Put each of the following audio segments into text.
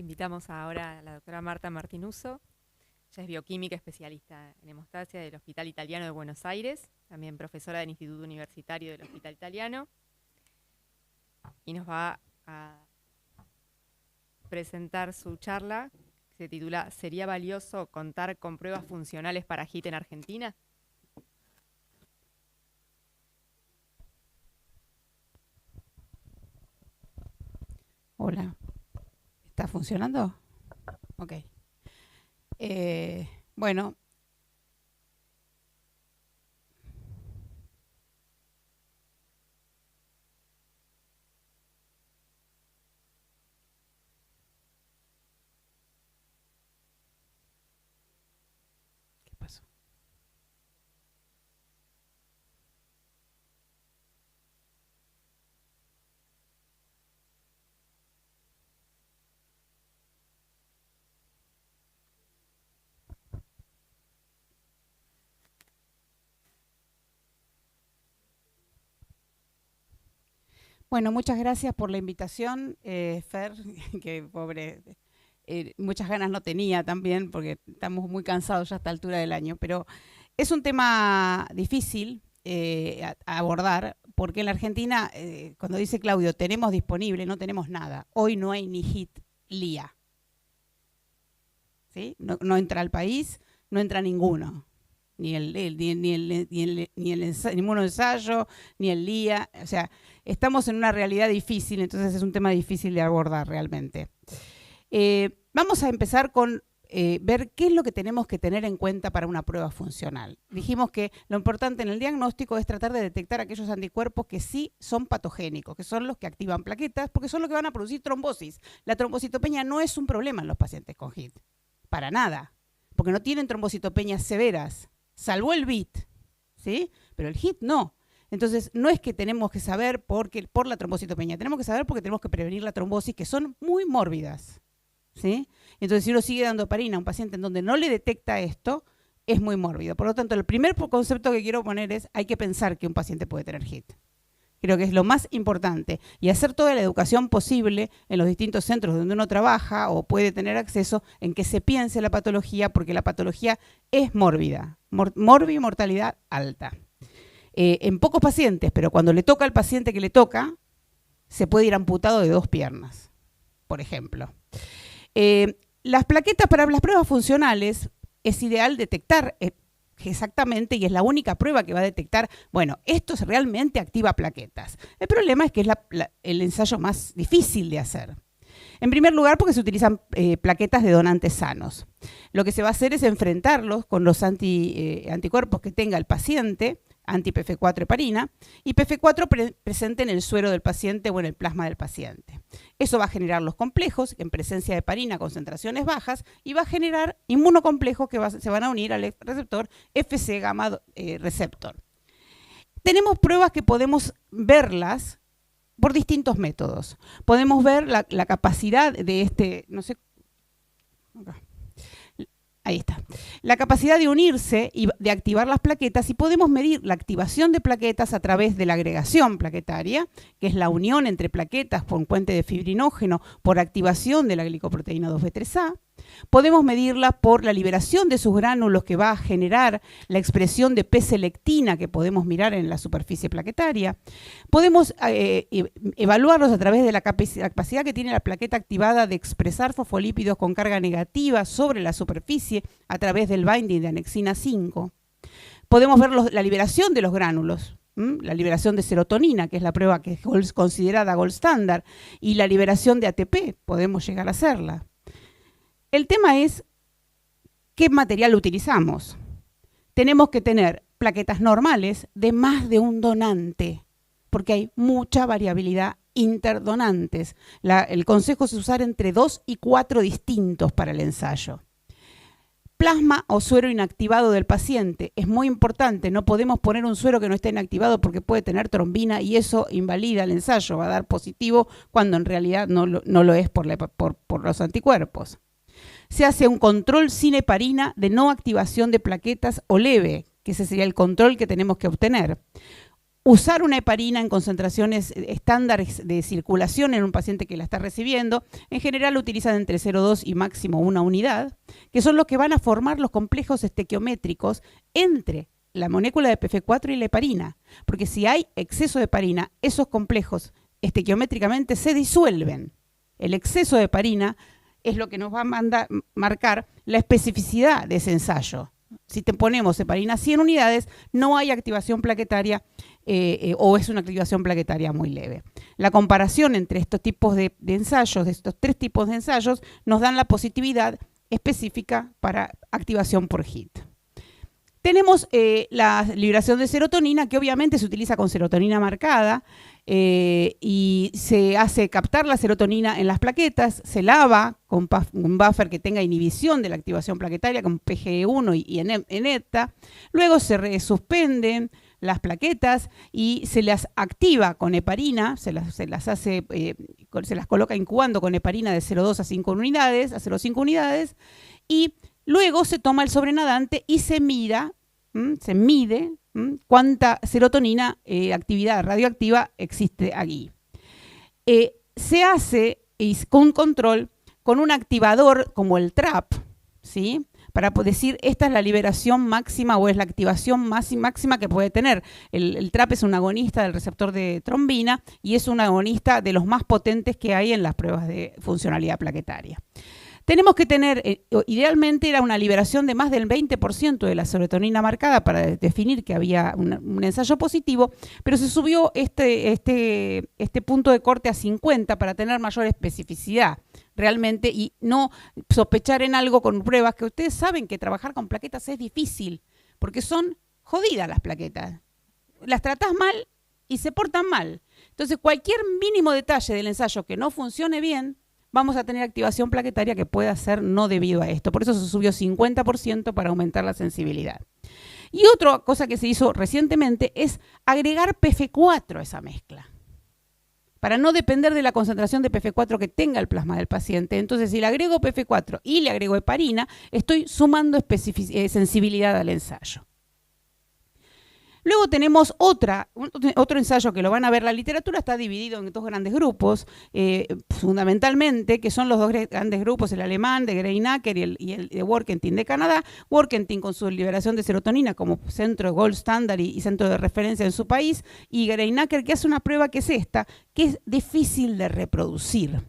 Invitamos ahora a la doctora Marta Martinuso. Ella es bioquímica especialista en hemostasia del Hospital Italiano de Buenos Aires, también profesora del Instituto Universitario del Hospital Italiano, y nos va a presentar su charla, que se titula ¿Sería valioso contar con pruebas funcionales para HIT en Argentina? Hola, ¿está funcionando? Ok. Bueno, ¿qué pasó? Bueno, muchas gracias por la invitación, Fer, que pobre, muchas ganas no tenía también, porque estamos muy cansados ya a esta altura del año, pero es un tema difícil a abordar, porque en la Argentina, cuando dice Claudio, tenemos disponible, no tenemos nada. Hoy no hay ni HIT LIA. ¿Sí? No entra al país, no entra ninguno. Ni el inmunoensayo, ni el LIA. O sea, estamos en una realidad difícil, entonces es un tema difícil de abordar realmente. Vamos a empezar con ver qué es lo que tenemos que tener en cuenta para una prueba funcional. Dijimos que lo importante en el diagnóstico es tratar de detectar aquellos anticuerpos que sí son patogénicos, que son los que activan plaquetas, porque son los que van a producir trombosis. La trombocitopenia no es un problema en los pacientes con HIT, para nada, porque no tienen trombocitopeñas severas, salvo el BIT, ¿sí? Pero el HIT no. Entonces, no es que tenemos que saber por la trombocitopenia, tenemos que saber porque tenemos que prevenir la trombosis, que son muy mórbidas, ¿sí? Entonces, si uno sigue dando heparina a un paciente en donde no le detecta esto, es muy mórbido. Por lo tanto, el primer concepto que quiero poner es, hay que pensar que un paciente puede tener HIT. Creo que es lo más importante. Y hacer toda la educación posible en los distintos centros donde uno trabaja o puede tener acceso en que se piense la patología, porque la patología es mórbida. Mórbida y mortalidad alta. En pocos pacientes, pero cuando le toca al paciente que le toca, se puede ir amputado de 2 piernas, por ejemplo. Las plaquetas para las pruebas funcionales es ideal detectar exactamente, y es la única prueba que va a detectar, bueno, esto realmente activa plaquetas. El problema es que es el ensayo más difícil de hacer. En primer lugar, porque se utilizan plaquetas de donantes sanos. Lo que se va a hacer es enfrentarlos con los anticuerpos que tenga el paciente, anti-PF4 heparina, y PF4 presente en el suero del paciente o en el plasma del paciente. Eso va a generar los complejos en presencia de heparina a concentraciones bajas y va a generar inmunocomplejos que se van a unir al receptor Fc gamma receptor. Tenemos pruebas que podemos verlas por distintos métodos. Podemos ver la capacidad de no sé, ahí está. La capacidad de unirse y de activar las plaquetas, y podemos medir la activación de plaquetas a través de la agregación plaquetaria, que es la unión entre plaquetas con puente de fibrinógeno por activación de la glicoproteína 2B3A. Podemos medirla por la liberación de sus gránulos, que va a generar la expresión de P-selectina que podemos mirar en la superficie plaquetaria. Podemos evaluarlos a través de la capacidad que tiene la plaqueta activada de expresar fosfolípidos con carga negativa sobre la superficie a través del binding de anexina 5. Podemos ver la liberación de los gránulos, la liberación de serotonina, que es la prueba que es considerada gold standard, y la liberación de ATP, podemos llegar a hacerla. El tema es qué material utilizamos. Tenemos que tener plaquetas normales de más de un donante, porque hay mucha variabilidad interdonantes. El consejo es usar entre 2 y 4 distintos para el ensayo. Plasma o suero inactivado del paciente es muy importante. No podemos poner un suero que no esté inactivado porque puede tener trombina y eso invalida el ensayo, va a dar positivo cuando en realidad no lo es por los anticuerpos. Se hace un control sin heparina de no activación de plaquetas o leve, que ese sería el control que tenemos que obtener. usar una heparina en concentraciones estándares de circulación en un paciente que la está recibiendo. En general utilizan entre 0,2 y máximo 1 unidad, que son los que van a formar los complejos estequiométricos entre la molécula de PF4 y la heparina. Porque si hay exceso de heparina, esos complejos estequiométricamente se disuelven. El exceso de heparina es lo que nos va a marcar la especificidad de ese ensayo. Si te ponemos heparina 100 unidades, no hay activación plaquetaria o es una activación plaquetaria muy leve. La comparación entre estos tipos de ensayos, de estos 3 tipos de ensayos, nos dan la positividad específica para activación por HIT. Tenemos la liberación de serotonina, que obviamente se utiliza con serotonina marcada y se hace captar la serotonina en las plaquetas, se lava con un buffer que tenga inhibición de la activación plaquetaria, con PGE1 y ENETA. Luego se resuspenden las plaquetas y se las activa con heparina, se las coloca incubando con heparina de 0,2 a 5 unidades, a 0,5 unidades, y luego se toma el sobrenadante y se mide cuánta serotonina, actividad radioactiva existe aquí. Se hace con control con un activador como el TRAP, ¿sí? Para decir esta es la liberación máxima o es la activación máxima que puede tener. El TRAP es un agonista del receptor de trombina y es un agonista de los más potentes que hay en las pruebas de funcionalidad plaquetaria. Tenemos que tener, idealmente era una liberación de más del 20% de la serotonina marcada para definir que había un ensayo positivo, pero se subió este punto de corte a 50 para tener mayor especificidad realmente y no sospechar en algo con pruebas que ustedes saben que trabajar con plaquetas es difícil, porque son jodidas las plaquetas. Las tratás mal y se portan mal. Entonces, cualquier mínimo detalle del ensayo que no funcione bien, vamos a tener activación plaquetaria que pueda ser no debido a esto. Por eso se subió 50% para aumentar la sensibilidad. Y otra cosa que se hizo recientemente es agregar PF4 a esa mezcla, para no depender de la concentración de PF4 que tenga el plasma del paciente. Entonces, si le agrego PF4 y le agrego heparina, estoy sumando sensibilidad al ensayo. Luego tenemos otro ensayo que lo van a ver. La literatura está dividido en 2 grandes grupos, fundamentalmente, que son los 2 grandes grupos, el alemán de Greinacher y el de Workentin de Canadá. Workentin con su liberación de serotonina como centro de gold standard y centro de referencia en su país, y Greinacher que hace una prueba que es esta, que es difícil de reproducir.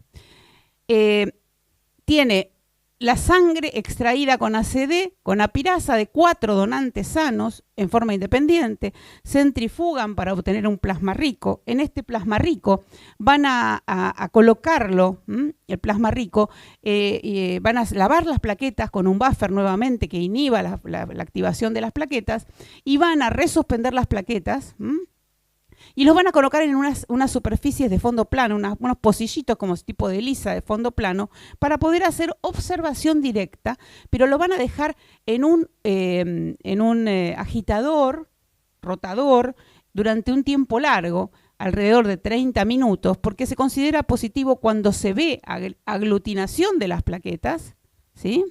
Tiene la sangre extraída con ACD, con apirasa de 4 donantes sanos en forma independiente, centrifugan para obtener un plasma rico. En este plasma rico van a colocarlo, el plasma rico, van a lavar las plaquetas con un buffer nuevamente que inhiba la activación de las plaquetas y van a resuspender las plaquetas, y los van a colocar en unas superficies de fondo plano, unos pocillitos como tipo de lisa de fondo plano, para poder hacer observación directa, pero lo van a dejar en un agitador, rotador, durante un tiempo largo, alrededor de 30 minutos, porque se considera positivo cuando se ve aglutinación de las plaquetas, ¿sí?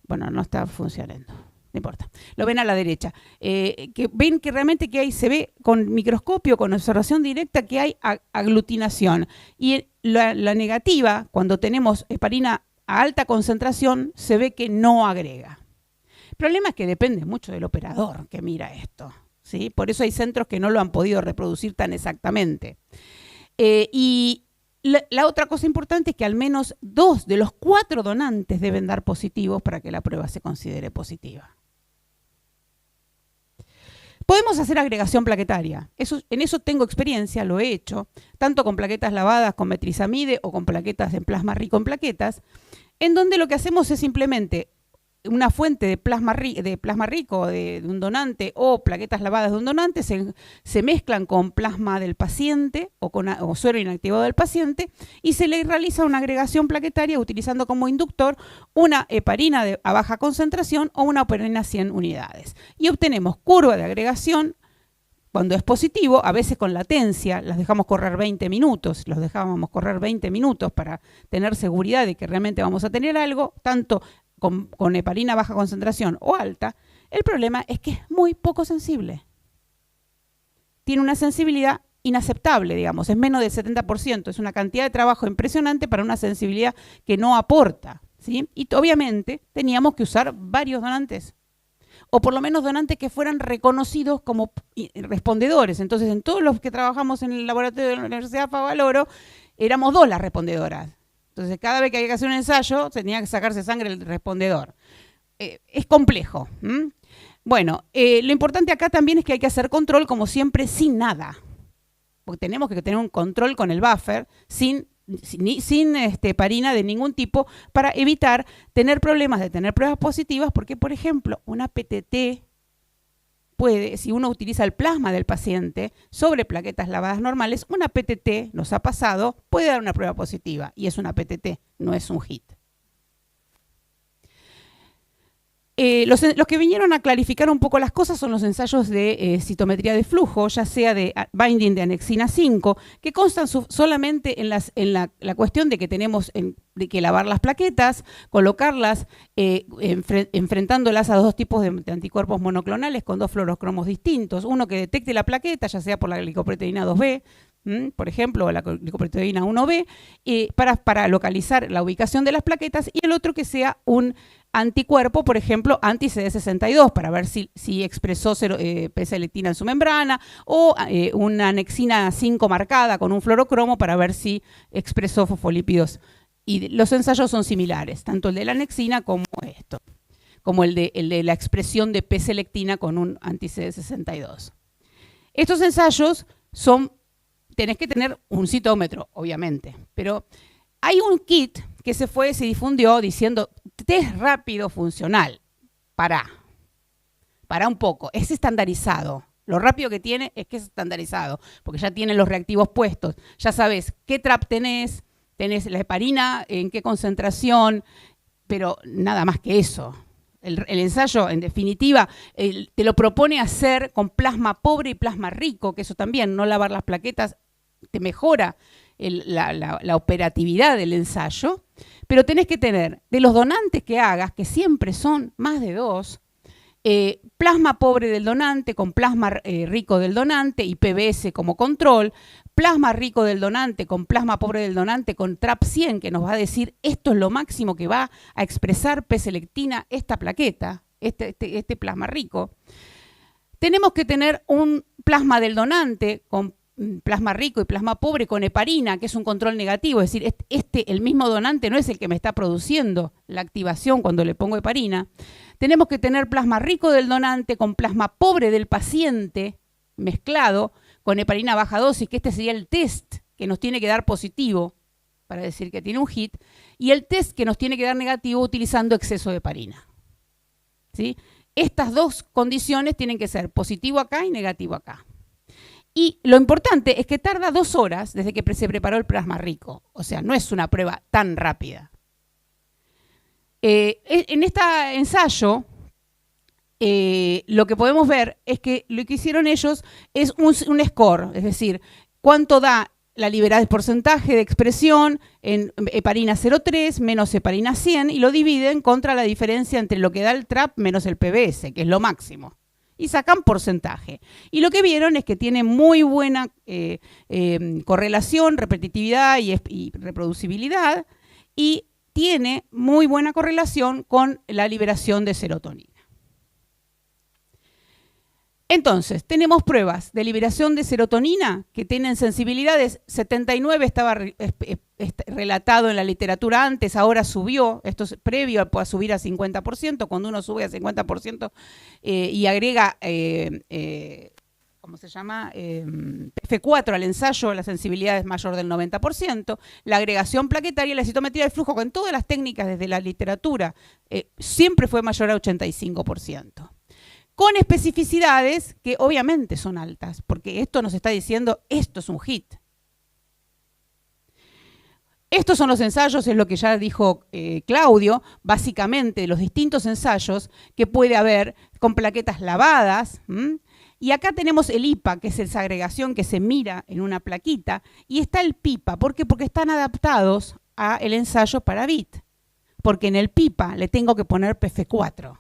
Bueno, no está funcionando. No importa, lo ven a la derecha, que ven que realmente se ve con microscopio, con observación directa, que hay aglutinación. Y la negativa, cuando tenemos heparina a alta concentración, se ve que no agrega. El problema es que depende mucho del operador que mira esto, ¿sí? Por eso hay centros que no lo han podido reproducir tan exactamente. Y la otra cosa importante es que al menos 2 de los 4 donantes deben dar positivos para que la prueba se considere positiva. Podemos hacer agregación plaquetaria. En eso tengo experiencia, lo he hecho, tanto con plaquetas lavadas con metrizamide o con plaquetas en plasma rico en plaquetas, en donde lo que hacemos es simplemente una fuente de plasma rico de un donante o plaquetas lavadas de un donante se mezclan con plasma del paciente o suero inactivado del paciente y se le realiza una agregación plaquetaria utilizando como inductor una heparina a baja concentración o una heparina 100 unidades. Y obtenemos curva de agregación. Cuando es positivo, a veces con latencia, las dejamos correr 20 minutos, los dejábamos correr 20 minutos para tener seguridad de que realmente vamos a tener algo, tanto con heparina baja concentración o alta. El problema es que es muy poco sensible. tiene una sensibilidad inaceptable, digamos, es menos del 70%, es una cantidad de trabajo impresionante para una sensibilidad que no aporta, ¿sí? Y obviamente teníamos que usar varios donantes, o por lo menos donantes que fueran reconocidos como respondedores. Entonces, en todos los que trabajamos en el laboratorio de la Universidad Favaloro, éramos 2 las respondedoras. Entonces, cada vez que había que hacer un ensayo, se tenía que sacarse sangre el respondedor. Es complejo. Bueno, lo importante acá también es que hay que hacer control, como siempre, sin nada. Porque tenemos que tener un control con el buffer, sin heparina de ningún tipo, para evitar tener problemas de tener pruebas positivas, porque, por ejemplo, una PTT puede, si uno utiliza el plasma del paciente sobre plaquetas lavadas normales, una PTT, nos ha pasado, puede dar una prueba positiva, y es una PTT, no es un HIT. Los que vinieron a clarificar un poco las cosas son los ensayos de citometría de flujo, ya sea de binding de anexina 5, que constan solamente en la cuestión de que tenemos de que lavar las plaquetas, colocarlas, enfrentándolas a 2 tipos de anticuerpos monoclonales con 2 fluorocromos distintos, uno que detecte la plaqueta, ya sea por la glicoproteína 2B, por ejemplo, o la glicoproteína 1B, para localizar la ubicación de las plaquetas, y el otro que sea un anticuerpo, por ejemplo, anti-CD62, para ver si expresó P-selectina en su membrana, o una anexina 5 marcada con un fluorocromo para ver si expresó fosfolípidos. Y los ensayos son similares, tanto el de la anexina como esto, como el de la expresión de P-selectina con un anti-CD62. Estos ensayos tenés que tener un citómetro, obviamente, pero hay un kit que se difundió diciendo test rápido funcional. Pará un poco, es estandarizado. Lo rápido que tiene es que es estandarizado, porque ya tienen los reactivos puestos. Ya sabes qué trap tenés la heparina, en qué concentración, pero nada más que eso. El ensayo, en definitiva, te lo propone hacer con plasma pobre y plasma rico, que eso también, no lavar las plaquetas, te mejora la operatividad del ensayo, pero tenés que tener, de los donantes que hagas, que siempre son más de 2, plasma pobre del donante con plasma rico del donante y PBS como control, plasma rico del donante con plasma pobre del donante con TRAP100, que nos va a decir esto es lo máximo que va a expresar P-selectina esta plaqueta, este plasma rico. Tenemos que tener un plasma del donante con plasma rico y plasma pobre con heparina, que es un control negativo, es decir, el mismo donante no es el que me está produciendo la activación cuando le pongo heparina. Tenemos que tener plasma rico del donante con plasma pobre del paciente mezclado con heparina baja dosis, que este sería el test que nos tiene que dar positivo para decir que tiene un HIT, y el test que nos tiene que dar negativo utilizando exceso de heparina. ¿Sí? Estas 2 condiciones tienen que ser positivo acá y negativo acá. Y lo importante es que tarda 2 horas desde que se preparó el plasma rico. O sea, no es una prueba tan rápida. En este ensayo, lo que podemos ver es que lo que hicieron ellos es un score, es decir, cuánto da la liberada de porcentaje de expresión en heparina 0,3 menos heparina 100 y lo dividen contra la diferencia entre lo que da el TRAP menos el PBS, que es lo máximo. Y sacan porcentaje. Y lo que vieron es que tiene muy buena correlación, repetitividad y reproducibilidad, y tiene muy buena correlación con la liberación de serotonina. Entonces, tenemos pruebas de liberación de serotonina que tienen sensibilidades. 79 estaba relatado en la literatura antes, ahora subió, esto es previo a subir a 50%, cuando uno sube a 50% y agrega, ¿cómo se llama? F4 al ensayo, la sensibilidad es mayor del 90%, la agregación plaquetaria y la citometría de flujo con todas las técnicas desde la literatura siempre fue mayor a 85%. Con especificidades que obviamente son altas, porque esto nos está diciendo, esto es un HIT. Estos son los ensayos, es lo que ya dijo Claudio, básicamente los distintos ensayos que puede haber con plaquetas lavadas. Y acá tenemos el IPA, que es esa agregación que se mira en una plaquita, y está el PIPA. ¿Por qué? Porque están adaptados al ensayo para BIT. Porque en el PIPA le tengo que poner PF4.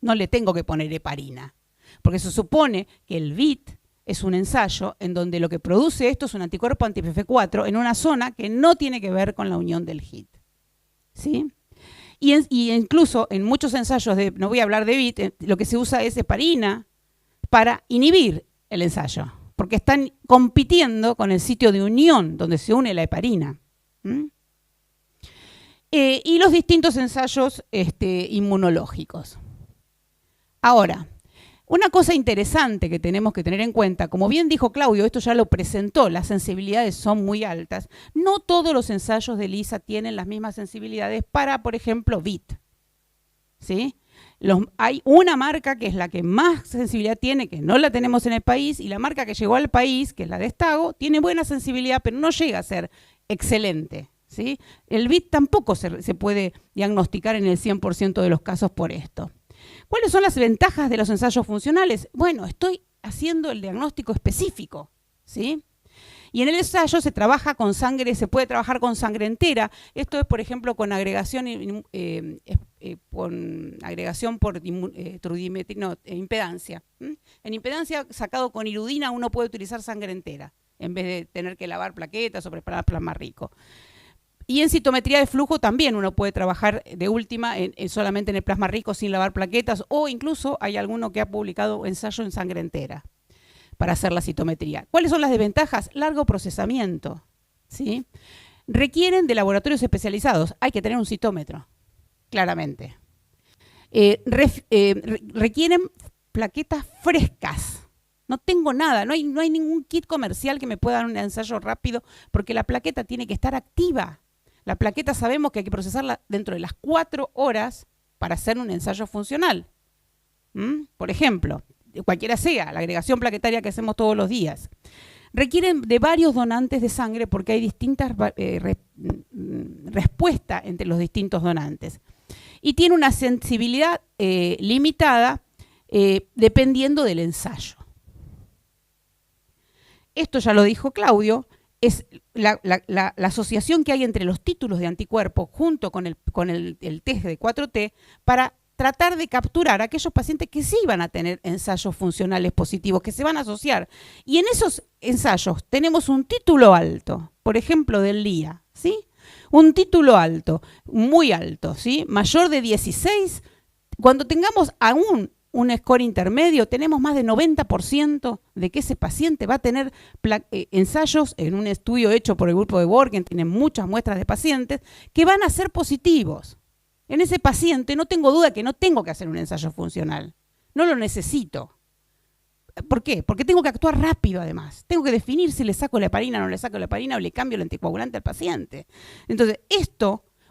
No le tengo que poner heparina, porque se supone que el BIT es un ensayo en donde lo que produce esto es un anticuerpo anti-FF4 en una zona que no tiene que ver con la unión del HIT. ¿Sí? Y incluso en muchos ensayos, no voy a hablar de BIT, lo que se usa es heparina para inhibir el ensayo, porque están compitiendo con el sitio de unión donde se une la heparina. Y los distintos ensayos inmunológicos. Ahora, una cosa interesante que tenemos que tener en cuenta, como bien dijo Claudio, esto ya lo presentó, las sensibilidades son muy altas. No todos los ensayos de ELISA tienen las mismas sensibilidades para, por ejemplo, BIT. ¿Sí? Hay una marca que es la que más sensibilidad tiene, que no la tenemos en el país, y la marca que llegó al país, que es la de Stago, tiene buena sensibilidad, pero no llega a ser excelente. ¿Sí? El BIT tampoco se puede diagnosticar en el 100% de los casos por esto. ¿Cuáles son las ventajas de los ensayos funcionales? Bueno, estoy haciendo el diagnóstico específico, ¿sí? Y en el ensayo se trabaja con sangre, se puede trabajar con sangre entera. Esto es, por ejemplo, con agregación, por impedancia. En impedancia sacado con irudina uno puede utilizar sangre entera, en vez de tener que lavar plaquetas o preparar plasma rico. Y en citometría de flujo también uno puede trabajar de última solamente en el plasma rico sin lavar plaquetas, o incluso hay alguno que ha publicado ensayo en sangre entera para hacer la citometría. ¿Cuáles son las desventajas? Largo procesamiento, ¿sí? Requieren de laboratorios especializados. Hay que tener un citómetro, claramente. Requieren plaquetas frescas. No tengo nada, no hay ningún kit comercial que me pueda dar un ensayo rápido porque la plaqueta tiene que estar activa. La plaqueta sabemos que hay que procesarla dentro de las 4 horas para hacer un ensayo funcional. Por ejemplo, cualquiera sea, la agregación plaquetaria que hacemos todos los días. Requieren de varios donantes de sangre porque hay distintas respuestas entre los distintos donantes. Y tiene una sensibilidad limitada dependiendo del ensayo. Esto ya lo dijo Claudio. Es la asociación que hay entre los títulos de anticuerpos junto con el test de 4T para tratar de capturar a aquellos pacientes que sí van a tener ensayos funcionales positivos, que se van a asociar. Y en esos ensayos tenemos un título alto, por ejemplo, del LIA, ¿sí? Un título alto, muy alto, ¿sí? Mayor de 16. Cuando tengamos aún un score intermedio, tenemos más de 90% de que ese paciente va a tener ensayos en un estudio hecho por el grupo de Borgen, tienen muchas muestras de pacientes, que van a ser positivos. En ese paciente no tengo duda que no tengo que hacer un ensayo funcional, no lo necesito. ¿Por qué? Porque tengo que actuar rápido además, tengo que definir si le saco la heparina o no le saco la heparina o le cambio el anticoagulante al paciente. Entonces,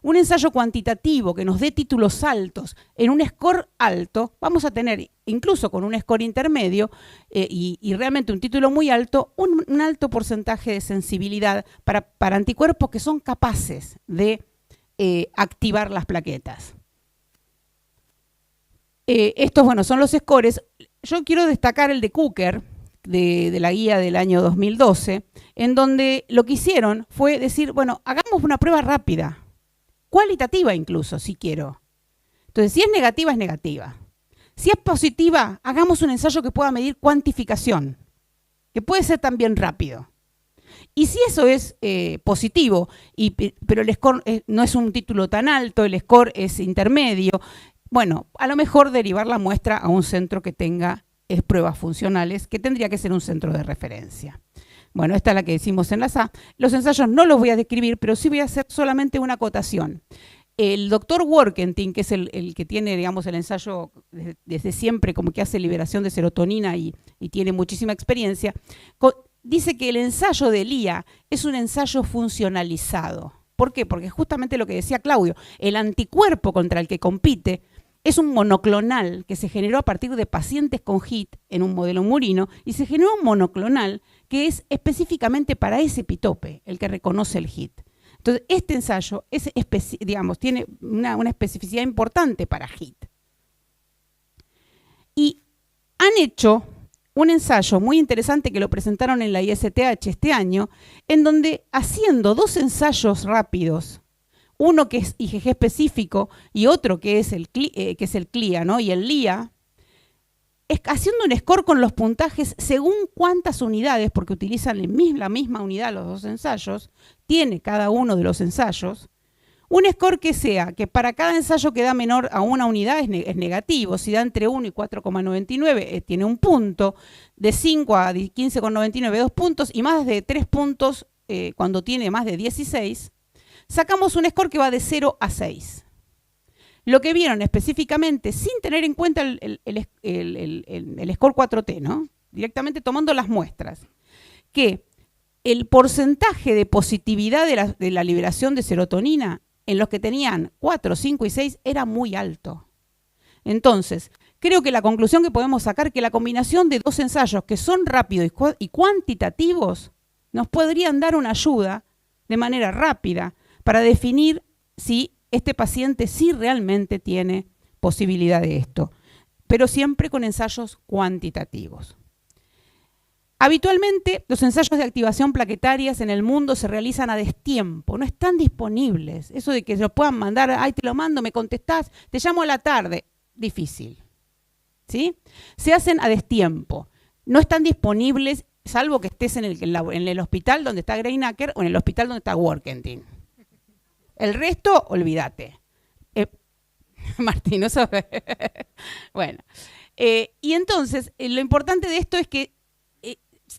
un ensayo cuantitativo que nos dé títulos altos en un score alto, vamos a tener, incluso con un score intermedio y realmente un título muy alto, un alto porcentaje de sensibilidad para anticuerpos que son capaces de activar las plaquetas. Estos, bueno, son los scores. Yo quiero destacar el de Cooker, de la guía del año 2012, en donde lo que hicieron fue decir, bueno, hagamos una prueba rápida, cualitativa incluso, si quiero. Entonces, si es negativa, es negativa. Si es positiva, hagamos un ensayo que pueda medir cuantificación, que puede ser también rápido. Y si eso es positivo, pero el score no es un título tan alto, el score es intermedio, bueno, a lo mejor derivar la muestra a un centro que tenga pruebas funcionales, que tendría que ser un centro de referencia. Bueno, esta es la que decimos en la SA. Los ensayos no los voy a describir, pero sí voy a hacer solamente una acotación. El doctor Workentin, que es el que tiene, digamos, el ensayo desde siempre, como que hace liberación de serotonina y tiene muchísima experiencia, dice que el ensayo de LIA es un ensayo funcionalizado. ¿Por qué? Porque justamente lo que decía Claudio, el anticuerpo contra el que compite es un monoclonal que se generó a partir de pacientes con HIT en un modelo murino y se generó un monoclonal que es específicamente para ese epitope, el que reconoce el HIT. Entonces, este ensayo tiene una especificidad importante para HIT. Y han hecho un ensayo muy interesante que lo presentaron en la ISTH este año, en donde haciendo 2 ensayos rápidos, uno que es IgG específico y otro que es el CLIA, ¿no? Y el LIA, haciendo un score con los puntajes según cuántas unidades, porque utilizan la misma unidad los dos ensayos, tiene cada uno de los ensayos. Un score que sea, que para cada ensayo que da menor a una unidad es negativo. Si da entre 1 y 4,99 tiene un punto, de 5 a 15,99 2 puntos, y más de 3 puntos cuando tiene más de 16, sacamos un score que va de 0 a 6. Lo que vieron específicamente, sin tener en cuenta el score 4T, ¿no? Directamente tomando las muestras, que el porcentaje de positividad de la liberación de serotonina en los que tenían 4, 5 y 6 era muy alto. Entonces, creo que la conclusión que podemos sacar es que la combinación de dos ensayos que son rápidos y cuantitativos nos podrían dar una ayuda de manera rápida para definir si este paciente sí realmente tiene posibilidad de esto, pero siempre con ensayos cuantitativos. Habitualmente, los ensayos de activación plaquetarias en el mundo se realizan a destiempo, no están disponibles. Eso de que se lo puedan mandar, ay, te lo mando, me contestás, te llamo a la tarde, difícil. ¿Sí? Se hacen a destiempo, no están disponibles, salvo que estés en el hospital donde está Greinacher o en el hospital donde está Workentin. El resto, olvídate. Martín, ¿no sabes? Bueno, y entonces, lo importante de esto es que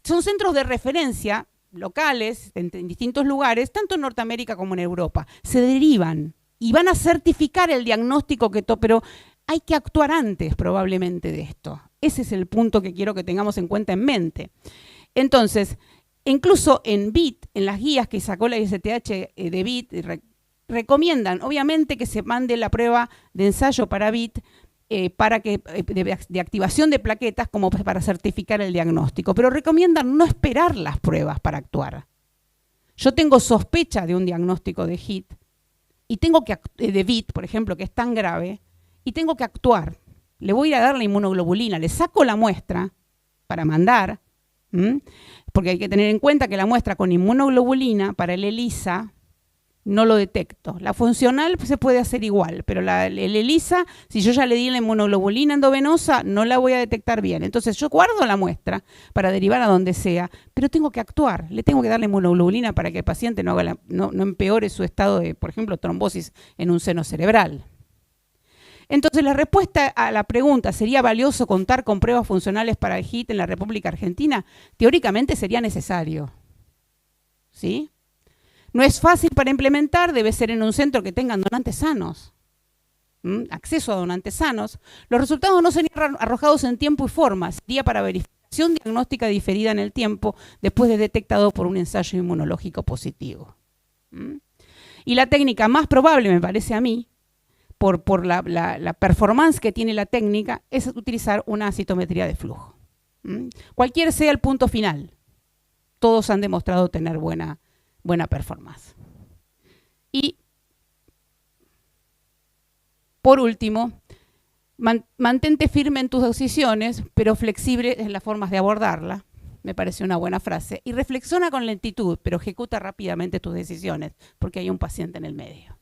son centros de referencia locales en distintos lugares, tanto en Norteamérica como en Europa. Se derivan y van a certificar el diagnóstico pero hay que actuar antes probablemente de esto. Ese es el punto que quiero que tengamos en cuenta en mente. Entonces, incluso en BIT, en las guías que sacó la ISTH de BIT, recomiendan obviamente que se mande la prueba de ensayo para BIT, de activación de plaquetas como para certificar el diagnóstico, pero recomiendan no esperar las pruebas para actuar. Yo tengo sospecha de un diagnóstico de HIT y tengo que de BIT, por ejemplo, que es tan grave, y tengo que actuar. Le voy a ir a dar la inmunoglobulina, le saco la muestra para mandar, porque hay que tener en cuenta que la muestra con inmunoglobulina para el ELISA no lo detecto. La funcional se puede hacer igual, pero el ELISA, si yo ya le di la inmunoglobulina endovenosa, no la voy a detectar bien. Entonces yo guardo la muestra para derivar a donde sea, pero tengo que actuar. Le tengo que dar la inmunoglobulina para que el paciente no empeore su estado de, por ejemplo, trombosis en un seno cerebral. Entonces la respuesta a la pregunta, ¿sería valioso contar con pruebas funcionales para el HIT en la República Argentina? Teóricamente sería necesario. ¿Sí? No es fácil para implementar, debe ser en un centro que tengan donantes sanos, acceso a donantes sanos. Los resultados no serían arrojados en tiempo y forma, sería para verificación diagnóstica diferida en el tiempo después de detectado por un ensayo inmunológico positivo. Y la técnica más probable, me parece a mí, por la performance que tiene la técnica, es utilizar una citometría de flujo. Cualquier sea el punto final, todos han demostrado tener buena performance. Y por último, mantente firme en tus decisiones, pero flexible en las formas de abordarla. Me parece una buena frase. Y reflexiona con lentitud, pero ejecuta rápidamente tus decisiones, porque hay un paciente en el medio.